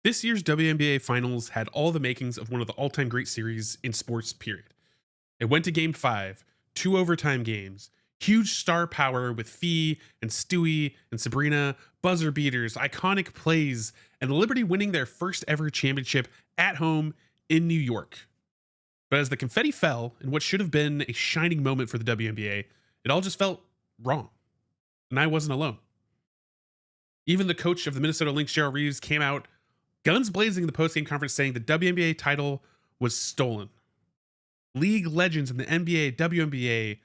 This year's WNBA Finals had all the makings of one of the all time great series in sports, period. It went to game five, two overtime games, huge star power with Fee and Stewie and Sabrina, buzzer beaters, iconic plays, and the Liberty winning their first ever championship at home in New York. But as the confetti fell in what should have been a shining moment for the WNBA, it all just felt wrong. And I wasn't alone. Even the coach of the Minnesota Lynx, Cheryl Reeves, came out guns blazing in the postgame conference saying the WNBA title was stolen. League legends in the NBA, WNBA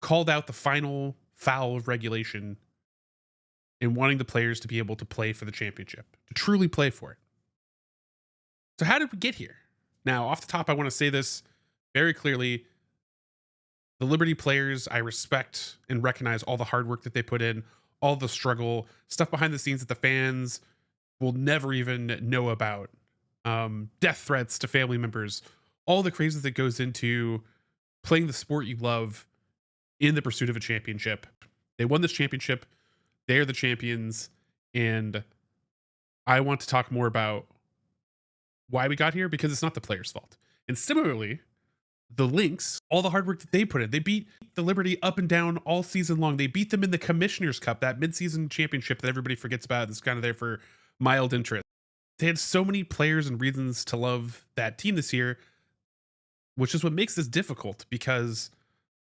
called out the final foul of regulation in wanting the players to be able to play for the championship, to truly play for it. So, how did we get here? Now, off the top, I want to say this very clearly. The Liberty players, I respect and recognize all the hard work that they put in, all the struggle, stuff behind the scenes that the fans will never even know about, death threats to family members, all the crazy that goes into playing the sport you love in the pursuit of a championship. They won this championship. They're the champions. And I want to talk more about why we got here because it's not the players' fault. And similarly, the Lynx, all the hard work that they put in, they beat the Liberty up and down all season long. They beat them in the Commissioner's Cup, that midseason championship that everybody forgets about. That's kind of there for mild interest. They had so many players and reasons to love that team this year, which is what makes this difficult because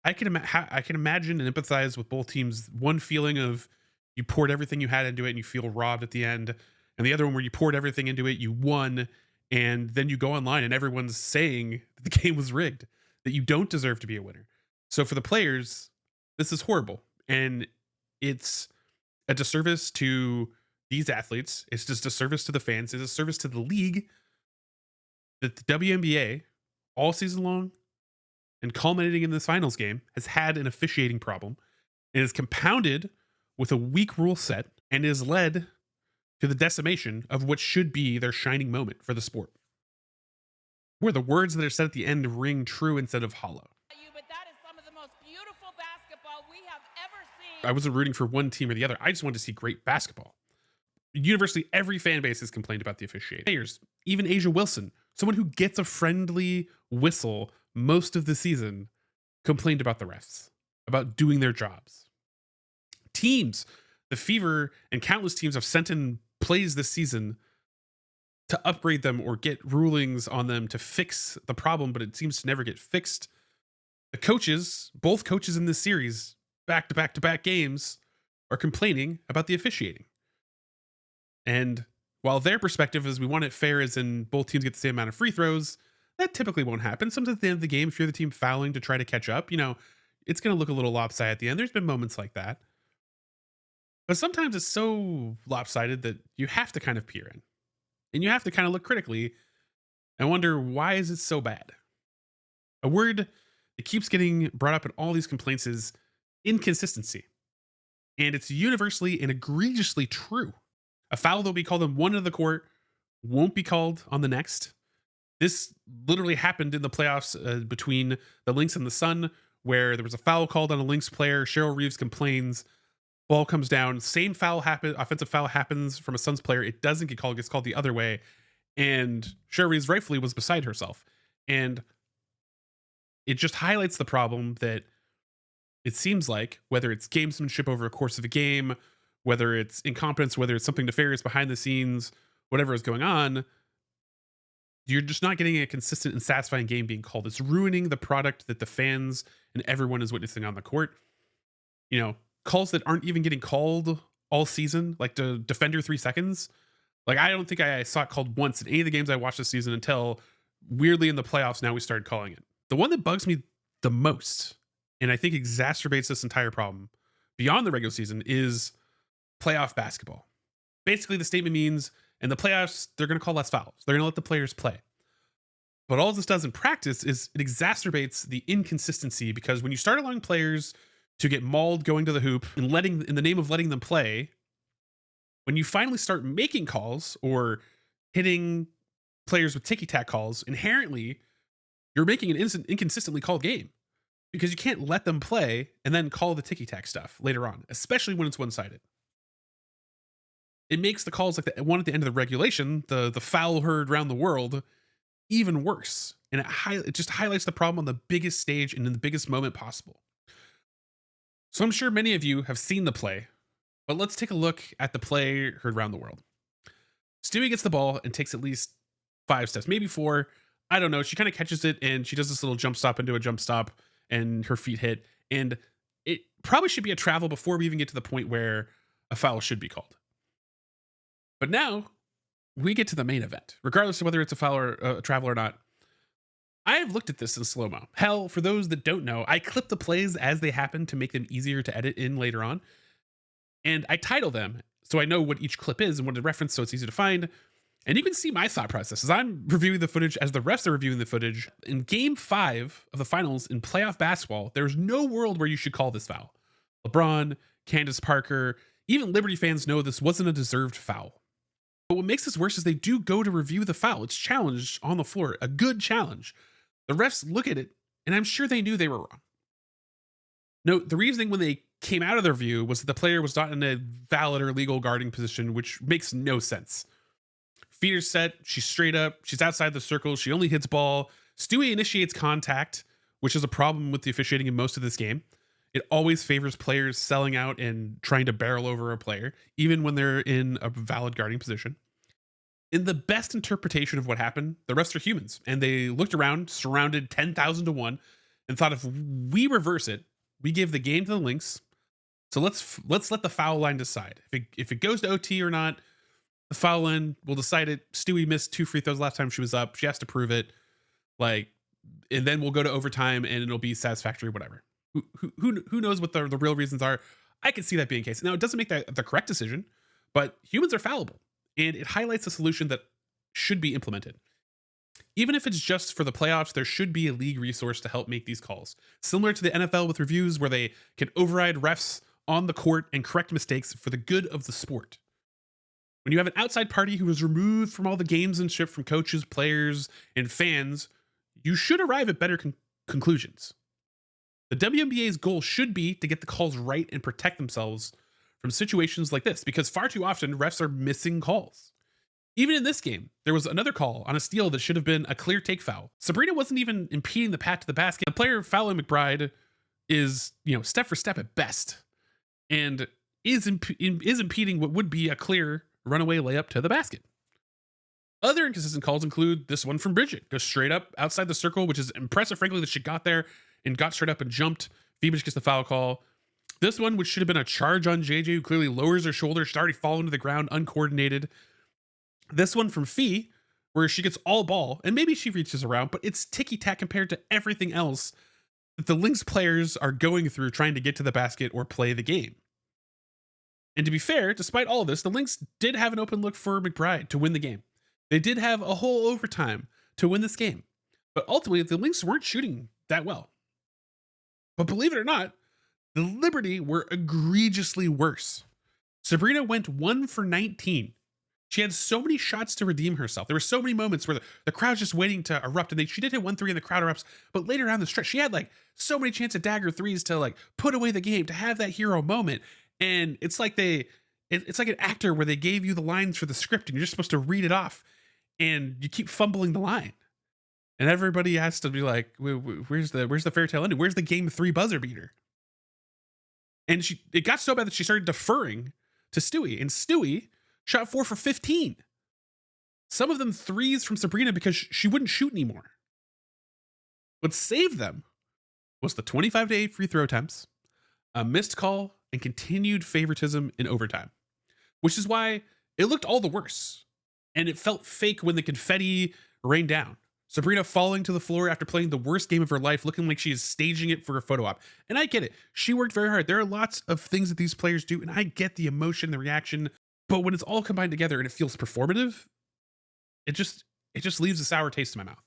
I can imagine and empathize with both teams. One feeling of you poured everything you had into it and you feel robbed at the end, and the other one where you poured everything into it, you won, and then you go online and everyone's saying that the game was rigged, that you don't deserve to be a winner. So for the players, this is horrible, and it's a disservice to these athletes. It's just a service to the fans. It's a service to the league that the WNBA all season long and culminating in this finals game has had an officiating problem and is compounded with a weak rule set and is led to the decimation of what should be their shining moment for the sport, where the words that are said at the end ring true instead of hollow. But that is some of the most beautiful basketball we have ever I seen. wasn't rooting for one team or the other. I just wanted to see great basketball. Universally, every fan base has complained about the officiating. Players, even Asia Wilson, someone who gets a friendly whistle most of the season, complained about the refs, about doing their jobs. Teams, the Fever and countless teams have sent in plays this season to upgrade them or get rulings on them to fix the problem, but it seems to never get fixed. The coaches, both coaches in this series, back to back to back games, are complaining about the officiating. And while their perspective is we want it fair, as in both teams get the same amount of free throws, that typically won't happen. Sometimes at the end of the game, if you're the team fouling to try to catch up, it's going to look a little lopsided at the end. There's been moments like that. But sometimes it's so lopsided that you have to kind of peer in and you have to kind of look critically and wonder, why is it so bad? A word that keeps getting brought up in all these complaints is inconsistency. And it's universally and egregiously true. A foul that will be called on one end of the court won't be called on the next. This literally happened in the playoffs between the Lynx and the Sun, where there was a foul called on a Lynx player. Cheryl Reeves complains. Ball comes down. Same foul happen. Offensive foul happens from a Suns player. It doesn't get called. It gets called the other way. And Cheryl Reeves rightfully was beside herself. And it just highlights the problem that it seems like, whether it's gamesmanship over a course of a game, whether it's incompetence, whether it's something nefarious behind the scenes, whatever is going on, you're just not getting a consistent and satisfying game being called. It's ruining the product that the fans and everyone is witnessing on the court. Calls that aren't even getting called all season, like the defender 3 seconds. Like, I don't think I saw it called once in any of the games I watched this season until weirdly in the playoffs now we started calling it. The one that bugs me the most, and I think exacerbates this entire problem beyond the regular season, is playoff basketball. Basically, the statement means in the playoffs, they're going to call less fouls. They're going to let the players play. But all this does in practice is it exacerbates the inconsistency, because when you start allowing players to get mauled going to the hoop and in the name of letting them play, when you finally start making calls or hitting players with ticky-tack calls, inherently you're making an inconsistently called game, because you can't let them play and then call the ticky-tack stuff later on, especially when it's one-sided. It makes the calls like the one at the end of the regulation, the foul heard around the world, even worse. And it just highlights the problem on the biggest stage and in the biggest moment possible. So I'm sure many of you have seen the play, but let's take a look at the play heard around the world. Stewie gets the ball and takes at least 5 steps, maybe 4. I don't know. She kind of catches it and she does this little jump stop into a jump stop and her feet hit. And it probably should be a travel before we even get to the point where a foul should be called. But now we get to the main event, regardless of whether it's a foul or a travel or not. I have looked at this in slow mo. Hell, for those that don't know, I clip the plays as they happen to make them easier to edit in later on. And I title them so I know what each clip is and what to reference so it's easy to find. And you can see my thought process as I'm reviewing the footage, as the refs are reviewing the footage. In game 5 of the finals in playoff basketball, there's no world where you should call this foul. LeBron, Candace Parker, even Liberty fans know this wasn't a deserved foul. But what makes this worse is they do go to review the foul. It's challenged on the floor, a good challenge. The refs look at it, and I'm sure they knew they were wrong. Note, the reasoning when they came out of their review was that the player was not in a valid or legal guarding position, which makes no sense. Feet are set, she's straight up, she's outside the circle, she only hits ball. Stewie initiates contact, which is a problem with the officiating in most of this game. It always favors players selling out and trying to barrel over a player, even when they're in a valid guarding position. In the best interpretation of what happened, the refs are humans, and they looked around, surrounded 10,000 to 1, and thought if we reverse it, we give the game to the Lynx. So let's let the foul line decide. If it goes to OT or not, the foul line will decide it. Stewie missed 2 free throws last time she was up. She has to prove it. And then we'll go to overtime, and it'll be satisfactory, whatever. Who knows what the real reasons are? I can see that being the case. Now, it doesn't make that the correct decision, but humans are fallible. And it highlights a solution that should be implemented. Even if it's just for the playoffs, there should be a league resource to help make these calls. Similar to the NFL with reviews where they can override refs on the court and correct mistakes for the good of the sport. When you have an outside party who is removed from all the gamesmanship from coaches, players, and fans, you should arrive at better conclusions. The WNBA's goal should be to get the calls right and protect themselves from situations like this, because far too often refs are missing calls. Even in this game, there was another call on a steal that should have been a clear take foul. Sabrina wasn't even impeding the path to the basket. The player fouling McBride is, step for step at best, and is impeding what would be a clear runaway layup to the basket. Other inconsistent calls include this one from Bridget. Goes straight up outside the circle, which is impressive, frankly, that she got there and got straight up and jumped. Phoenix gets the foul call. This one, which should have been a charge on JJ, who clearly lowers her shoulder, started falling to the ground, uncoordinated. This one from Fee, where she gets all ball, and maybe she reaches around, but it's ticky-tack compared to everything else that the Lynx players are going through trying to get to the basket or play the game. And to be fair, despite all of this, the Lynx did have an open look for McBride to win the game. They did have a whole overtime to win this game. But ultimately, the Lynx weren't shooting that well. But believe it or not, the Liberty were egregiously worse. Sabrina went 1 for 19. She had so many shots to redeem herself. There were so many moments where the crowd's just waiting to erupt, and she did hit 1-3 and the crowd erupts. But later on the stretch, she had so many chances at dagger threes to put away the game, to have that hero moment. And it's like it's like an actor where they gave you the lines for the script and you're just supposed to read it off, and you keep fumbling the line. And everybody has to be like, where's the fairy tale ending? Where's the game 3 buzzer beater? And it got so bad that she started deferring to Stewie, and Stewie shot 4 for 15. Some of them threes from Sabrina because she wouldn't shoot anymore. What saved them was the 25-8 free throw attempts, a missed call, and continued favoritism in overtime, which is why it looked all the worse. And it felt fake when the confetti rained down. Sabrina falling to the floor after playing the worst game of her life, looking like she is staging it for a photo op. And I get it. She worked very hard. There are lots of things that these players do, and I get the emotion, the reaction. But when it's all combined together and it feels performative, it just leaves a sour taste in my mouth.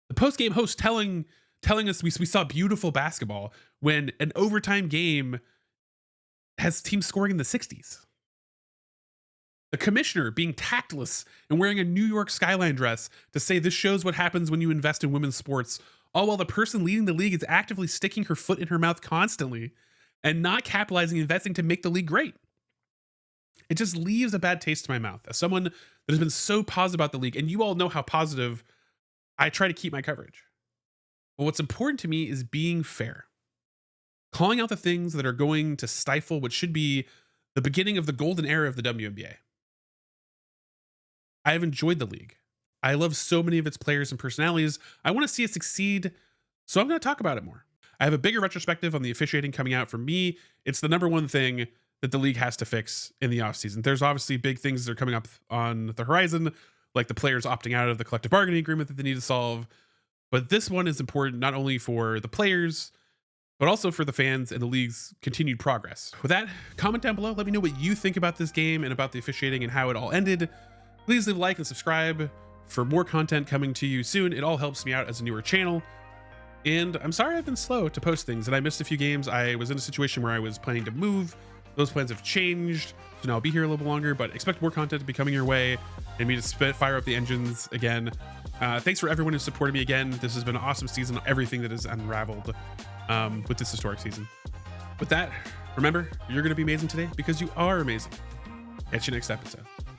The post-game host telling us we saw beautiful basketball when an overtime game has teams scoring in the 60s. The commissioner being tactless and wearing a New York skyline dress to say this shows what happens when you invest in women's sports, all while the person leading the league is actively sticking her foot in her mouth constantly and not capitalizing and investing to make the league great. It just leaves a bad taste in my mouth as someone that has been so positive about the league. And you all know how positive I try to keep my coverage. But what's important to me is being fair, calling out the things that are going to stifle what should be the beginning of the golden era of the WNBA. I have enjoyed the league. I love so many of its players and personalities. I want to see it succeed, so I'm going to talk about it more. I have a bigger retrospective on the officiating coming out. For me, it's the number one thing that the league has to fix in the offseason. There's obviously big things that are coming up on the horizon, like the players opting out of the collective bargaining agreement that they need to solve. But this one is important not only for the players, but also for the fans and the league's continued progress. With that, comment down below. Let me know what you think about this game and about the officiating and how it all ended. Please leave a like and subscribe for more content coming to you soon. It all helps me out as a newer channel. And I'm sorry I've been slow to post things and I missed a few games. I was in a situation where I was planning to move. Those plans have changed, so now I'll be here a little bit longer, but expect more content to be coming your way and me to fire up the engines again. Thanks for everyone who supported me again. This has been an awesome season, everything that has unraveled with this historic season. With that, remember, you're going to be amazing today because you are amazing. Catch you next episode.